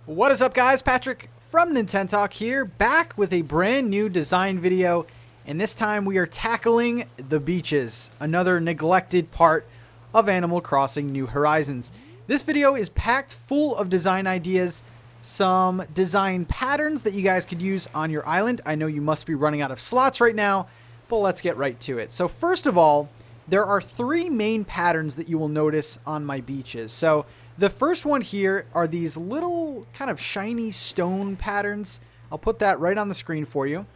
What is up, guys? Patrick from NintenTalk here, back with a brand new design video, and this time we are tackling the beaches, another neglected part of Animal Crossing New Horizons. This video is packed full of design ideas, some design patterns that you guys could use on your island. I know you must be running out of slots right now, but let's get right to it. So first of all, there are three main patterns that you will notice on my beaches. So the first one here are these little kind of shiny stone patterns. I'll put that right on the screen for you.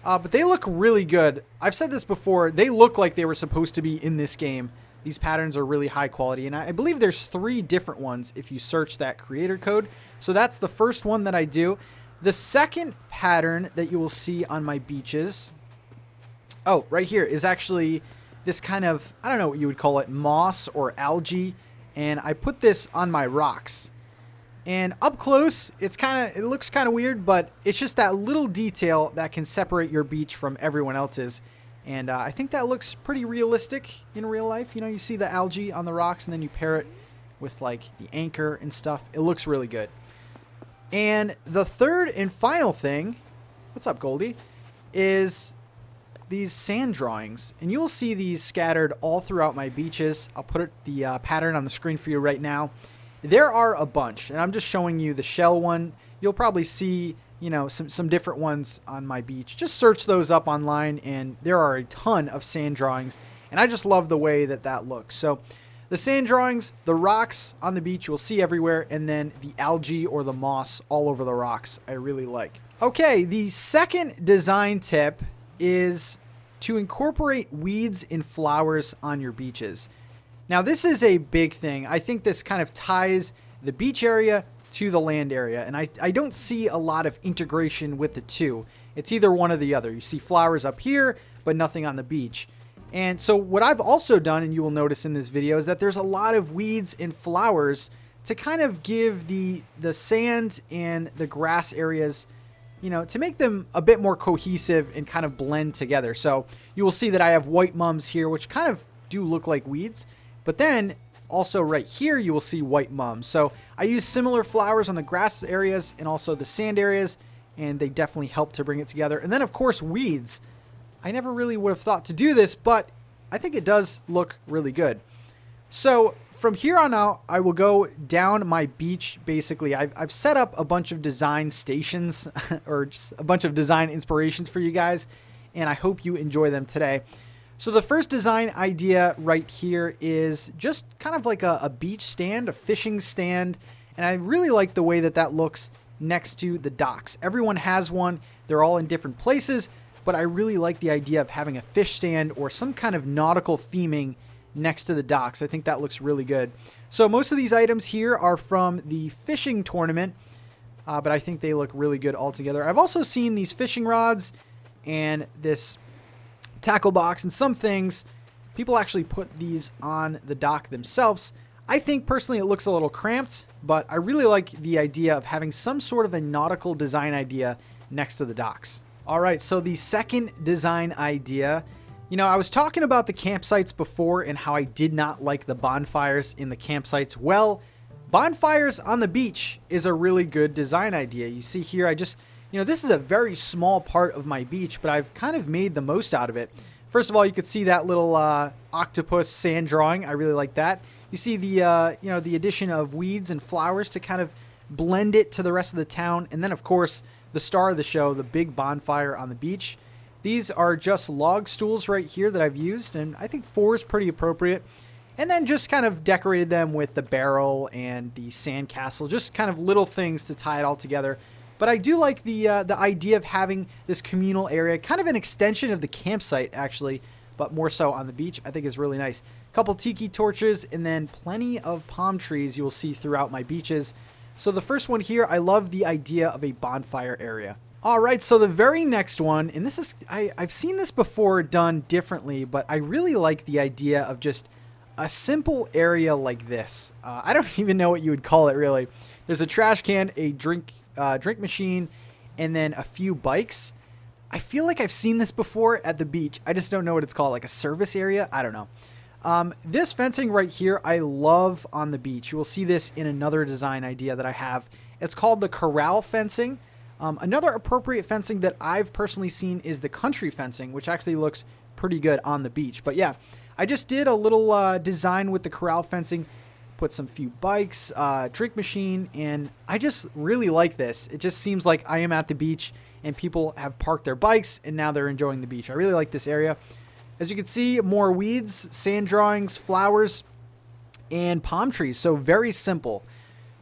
But they look really good. I've said this before. They look like they were supposed to be in this game. These patterns are really high quality. And I believe there's three different ones if you search that creator code. So that's the first one that I do. The second pattern that you will see on my beaches, oh, right here, is actually this kind of, I don't know what you would call it, moss or algae. And I put this on my rocks. And up close, it looks kind of weird, but it's just that little detail that can separate your beach from everyone else's. And I think that looks pretty realistic in real life. You know, you see the algae on the rocks and then you pair it with like the anchor and stuff. It looks really good. And the third and final thing, what's up, Goldie, is these sand drawings, and you'll see these scattered all throughout my beaches. I'll put the pattern on the screen for you right now. There are a bunch, and I'm just showing you the shell one. You'll probably see, you know, some different ones on my beach. Just search those up online, and there are a ton of sand drawings, and I just love the way that looks. So the sand drawings, the rocks on the beach you'll see everywhere, and then the algae or the moss all over the rocks I really like. Okay, the second design tip is to incorporate weeds and flowers on your beaches. Now, this is a big thing. I think this kind of ties the beach area to the land area, and I don't see a lot of integration with the two. It's either one or the other. You see flowers up here, but nothing on the beach. And so what I've also done, and you will notice in this video, is that there's a lot of weeds and flowers to kind of give the sand and the grass areas, you know, to make them a bit more cohesive and kind of blend together. So you will see that I have white mums here, which kind of do look like weeds. But then also right here, you will see white mums. So I use similar flowers on the grass areas and also the sand areas, and they definitely help to bring it together. And then, of course, weeds. I never really would have thought to do this, but I think it does look really good. So from here on out, I will go down my beach. Basically, I've set up a bunch of design stations or just a bunch of design inspirations for you guys, and I hope you enjoy them today. So the first design idea right here is just kind of like a beach stand, a fishing stand, and I really like the way that looks next to the docks. Everyone has one. They're all in different places, but I really like the idea of having a fish stand or some kind of nautical theming next to the docks. I think that looks really good. So most of these items here are from the fishing tournament, but I think they look really good all together. I've also seen these fishing rods and this tackle box and some things. People actually put these on the dock themselves. I think personally it looks a little cramped, but I really like the idea of having some sort of a nautical design idea next to the docks. All right, so the second design idea, you know, I was talking about the campsites before and how I did not like the bonfires in the campsites. Well, bonfires on the beach is a really good design idea. You see here, you know, this is a very small part of my beach, but I've kind of made the most out of it. First of all, you could see that little octopus sand drawing. I really like that. You see the, you know, the addition of weeds and flowers to kind of blend it to the rest of the town. And then, of course, the star of the show, the big bonfire on the beach. These are just log stools right here that I've used, and I think 4 is pretty appropriate. And then just kind of decorated them with the barrel and the sand castle, just kind of little things to tie it all together. But I do like the idea of having this communal area, kind of an extension of the campsite, actually, but more so on the beach. I think is really nice. A couple tiki torches, and then plenty of palm trees you will see throughout my beaches. So the first one here, I love the idea of a bonfire area. All right, so the very next one, and this is, I've seen this before done differently, but I really like the idea of just a simple area like this. I don't even know what you would call it, really. There's a trash can, a drink machine, and then a few bikes. I feel like I've seen this before at the beach. I just don't know what it's called, like a service area? I don't know. This fencing right here, I love on the beach. You will see this in another design idea that I have, It's called the corral fencing. Another appropriate fencing that I've personally seen is the country fencing, which actually looks pretty good on the beach. But yeah, I just did a little design with the corral fencing, put some few bikes, drink machine, and I just really like this. It just seems like I am at the beach and people have parked their bikes and now they're enjoying the beach. I really like this area. As you can see, more weeds, sand drawings, flowers, and palm trees. So very simple.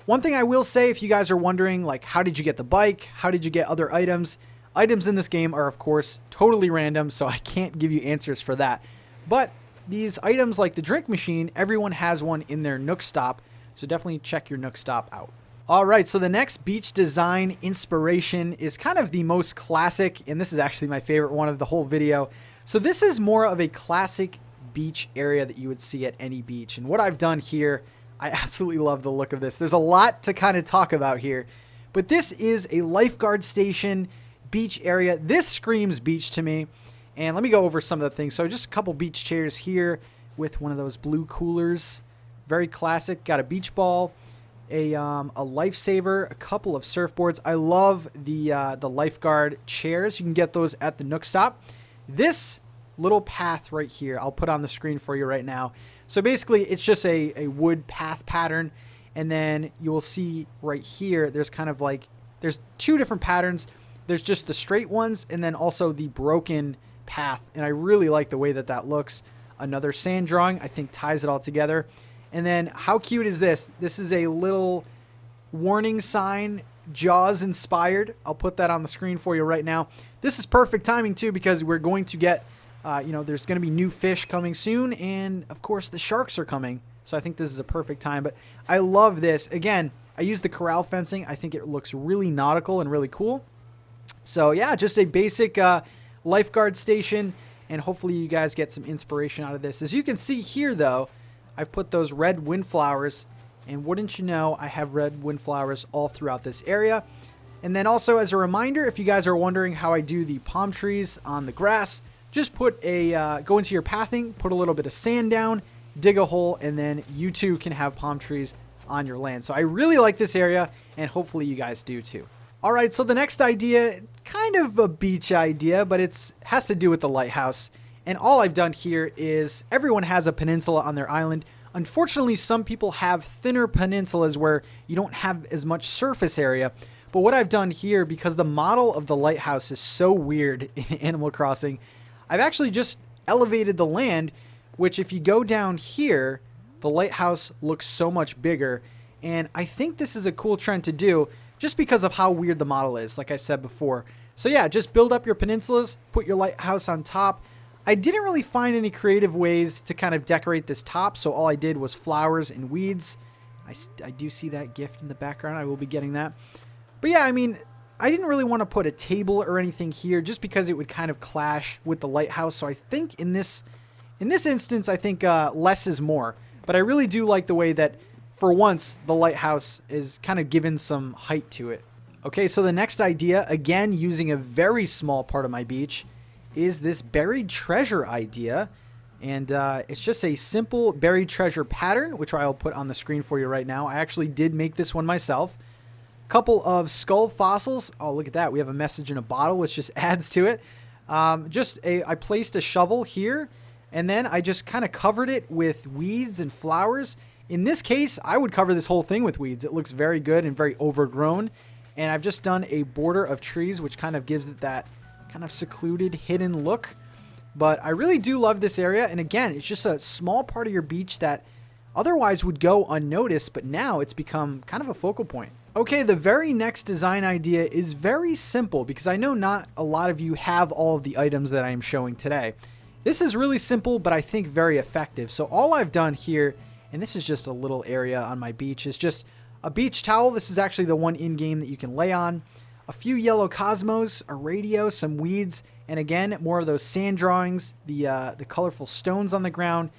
One thing I will say, if you guys are wondering, like, how did you get the bike? How did you get other items? Items in this game are, of course, totally random, so I can't give you answers for that. But these items, like the drink machine, everyone has one in their Nook Stop, so definitely check your Nook Stop out. All right, so the next beach design inspiration is kind of the most classic, and this is actually my favorite one of the whole video. So this is more of a classic beach area that you would see at any beach. And what I've done here, I absolutely love the look of this. There's a lot to kind of talk about here, but this is a lifeguard station beach area. This screams beach to me. And let me go over some of the things. So just a couple beach chairs here with one of those blue coolers. Very classic. Got a beach ball, a lifesaver, a couple of surfboards. I love the lifeguard chairs. You can get those at the Nook Stop. This little path right here, I'll put on the screen for you right now. So basically, it's just a wood path pattern. And then you will see right here, there's kind of like, there's two different patterns. There's just the straight ones and then also the broken path. And I really like the way that that looks. Another sand drawing, I think, ties it all together. And then how cute is this? This is a little warning sign, Jaws inspired. I'll put that on the screen for you right now. This is perfect timing too, because we're going to get there's going to be new fish coming soon, and of course the sharks are coming. So I think this is a perfect time. But I love this. Again, I use the corral fencing. I think it looks really nautical and really cool. So yeah, just a basic lifeguard station, and hopefully you guys get some inspiration out of this. As you can see here, though, I've put those red windflowers, and wouldn't you know, I have red windflowers all throughout this area. And then also as a reminder, if you guys are wondering how I do the palm trees on the grass, just put go into your pathing, put a little bit of sand down, dig a hole, and then you too can have palm trees on your land. So I really like this area, and hopefully you guys do too. All right, so the next idea, kind of a beach idea, but it has to do with the lighthouse. And all I've done here is everyone has a peninsula on their island. Unfortunately, some people have thinner peninsulas where you don't have as much surface area. But what I've done here, because the model of the lighthouse is so weird in Animal Crossing, I've actually just elevated the land, which if you go down here, the lighthouse looks so much bigger. And I think this is a cool trend to do just because of how weird the model is, like I said before. So yeah, just build up your peninsulas, put your lighthouse on top. I didn't really find any creative ways to kind of decorate this top, so all I did was flowers and weeds. I do see that gift in the background. I will be getting that. But yeah, I mean, I didn't really want to put a table or anything here just because it would kind of clash with the lighthouse. So I think in this instance, I think less is more. But I really do like the way that, for once, the lighthouse is kind of given some height to it. Okay, so the next idea, again, using a very small part of my beach, is this buried treasure idea. And it's just a simple buried treasure pattern, which I'll put on the screen for you right now. I actually did make this one myself. Couple of skull fossils. Oh, look at that. We have a message in a bottle, which just adds to it. I placed a shovel here, and then I just kind of covered it with weeds and flowers. In this case, I would cover this whole thing with weeds. It looks very good and very overgrown. And I've just done a border of trees, which kind of gives it that kind of secluded, hidden look. But I really do love this area. And again, it's just a small part of your beach that otherwise would go unnoticed, but now it's become kind of a focal point. Okay, the very next design idea is very simple because I know not a lot of you have all of the items that I am showing today. This is really simple, but I think very effective. So all I've done here, and this is just a little area on my beach, is just a beach towel. This is actually the one in-game that you can lay on. A few yellow cosmos, a radio, some weeds, and again, more of those sand drawings, the colorful stones on the ground.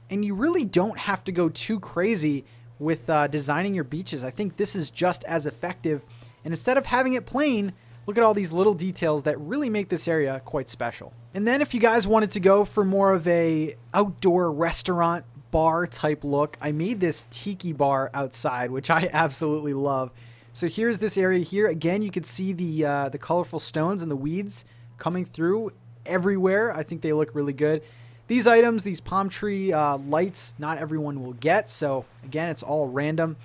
And you really don't have to go too crazy with designing your beaches. I think this is just as effective. And instead of having it plain, look at all these little details that really make this area quite special. And then if you guys wanted to go for more of a outdoor restaurant bar type look, I made this Tiki Bar outside, which I absolutely love. So here's this area here. Again, you can see the colorful stones and the weeds coming through everywhere. I think they look really good. These items, these palm tree lights, not everyone will get. So again, it's all random.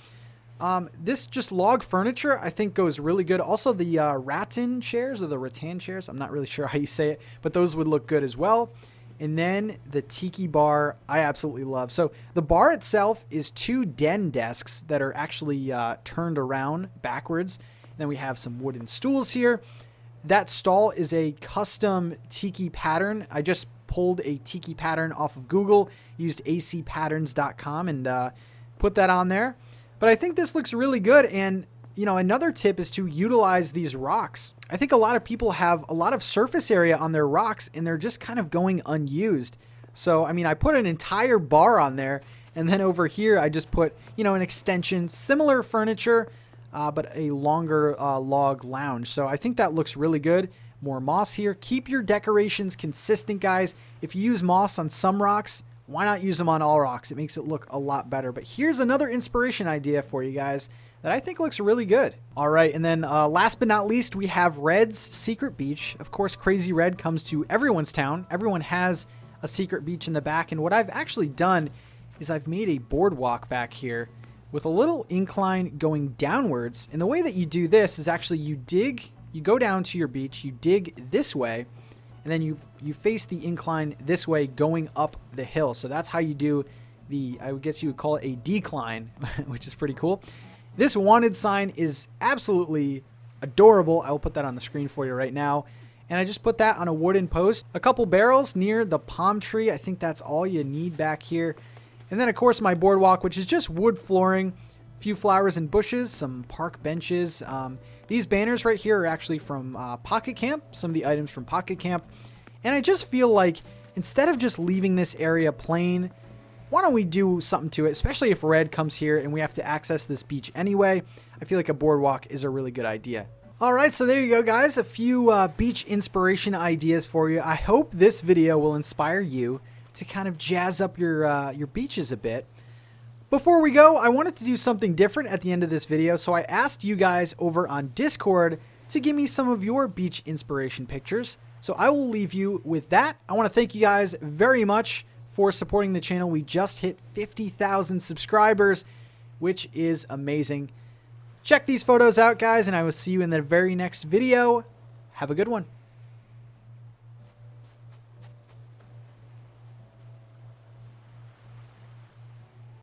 This just log furniture, I think goes really good. Also the rattan chairs or the rattan chairs, I'm not really sure how you say it, but those would look good as well. And then the Tiki Bar, I absolutely love. So the bar itself is 2 den desks that are actually turned around backwards. And then we have some wooden stools here. That stall is a custom tiki pattern. I just pulled a tiki pattern off of Google, used acpatterns.com and put that on there. But I think this looks really good. And, you know, another tip is to utilize these rocks. I think a lot of people have a lot of surface area on their rocks and they're just kind of going unused. So, I mean, I put an entire bar on there, and then over here I just put, you know, an extension, similar furniture, but a longer log lounge. So I think that looks really good. More moss here. Keep your decorations consistent, guys. If you use moss on some rocks, why not use them on all rocks? It makes it look a lot better. But here's another inspiration idea for you guys that I think looks really good. All right, and then last but not least, we have Red's Secret Beach. Of course, Crazy Red comes to everyone's town. Everyone has a secret beach in the back, and what I've actually done is I've made a boardwalk back here with a little incline going downwards. And the way that you do this is actually you go down to your beach, you dig this way, and then you face the incline this way going up the hill. So that's how you do I guess you would call it a decline, which is pretty cool. This wanted sign is absolutely adorable. I will put that on the screen for you right now. And I just put that on a wooden post. A couple barrels near the palm tree. I think that's all you need back here. And then, of course, my boardwalk, which is just wood flooring, a few flowers and bushes, some park benches. These banners right here are actually from Pocket Camp, some of the items from Pocket Camp. And I just feel like instead of just leaving this area plain, why don't we do something to it, especially if Red comes here and we have to access this beach anyway. I feel like a boardwalk is a really good idea. All right, so there you go, guys. A few beach inspiration ideas for you. I hope this video will inspire you to kind of jazz up your beaches a bit. Before we go, I wanted to do something different at the end of this video, so I asked you guys over on Discord to give me some of your beach inspiration pictures. So I will leave you with that. I want to thank you guys very much for supporting the channel. We just hit 50,000 subscribers, which is amazing. Check these photos out, guys, and I will see you in the very next video. Have a good one.